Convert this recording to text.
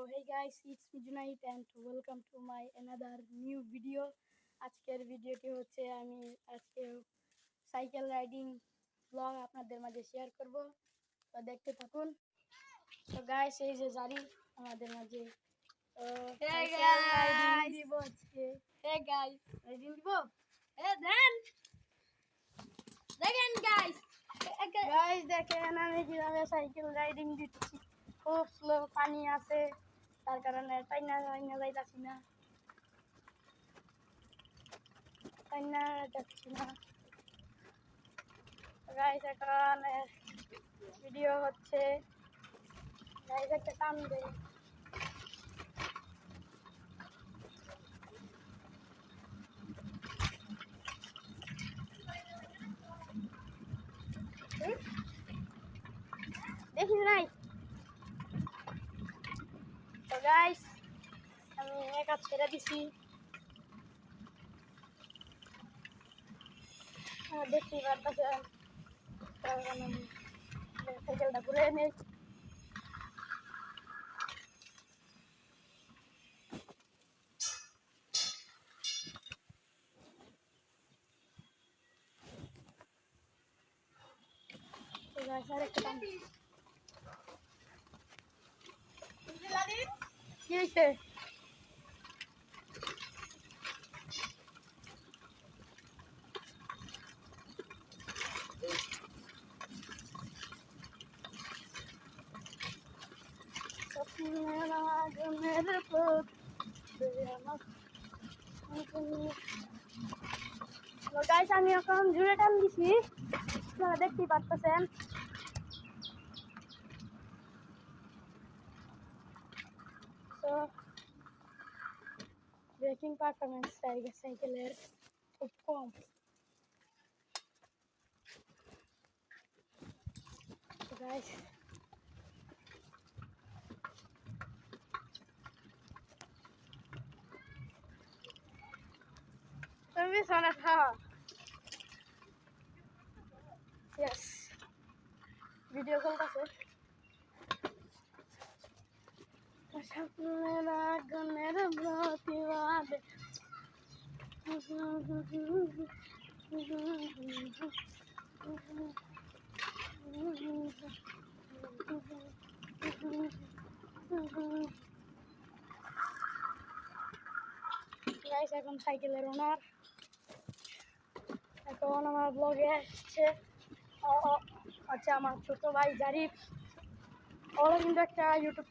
hey guys, it's me Junaid and welcome to my another new video. আজকের ভিডিওটি হচ্ছে আমি আজকে সাইকেল রাইডিং ব্লগ আপনাদের মাঝে শেয়ার করব। তো দেখতে থাকুন। তো গাইস এই যে জারি আমাদের মাঝে তো রাইডিং দিব আজকে। হে গাইস রাইডিং দিব। দেখেন গাইস দেখেন আমি কিভাবে সাইকেল রাইডিং দিচ্ছি। খুব স্লো পানি আছে তার কারণে টাইনা যাইতাছি না যাচ্ছি না। গাইস এখন ভিডিও হচ্ছে। গাইস একটা কাম দেয় দেখি নাই। তো গাইস আমি একা ছেড়ে দিছি, দেখতেই পারতেছেন। আমি সাইকেলটা ঘুরে নেই। কি হয়েছে? আমি এখন জুড়ে টান দিছি, আপনারা দেখতেই পারতেছেন। তো ব্রেকিং পারফরমেন্স সাইকেলের খুব কম। গাইস তুমি শোনা থাও। ইয়েস ভিডিও চলতেছে। স্বপ্নের আগুনের প্রতিবাদে গাইস এখন সাইকেলের ওনার এখন আমার ব্লগে আসছে। আচ্ছা আমার ছোট ভাই জারিফ, ওরা কিন্তু একটা ইউটিউব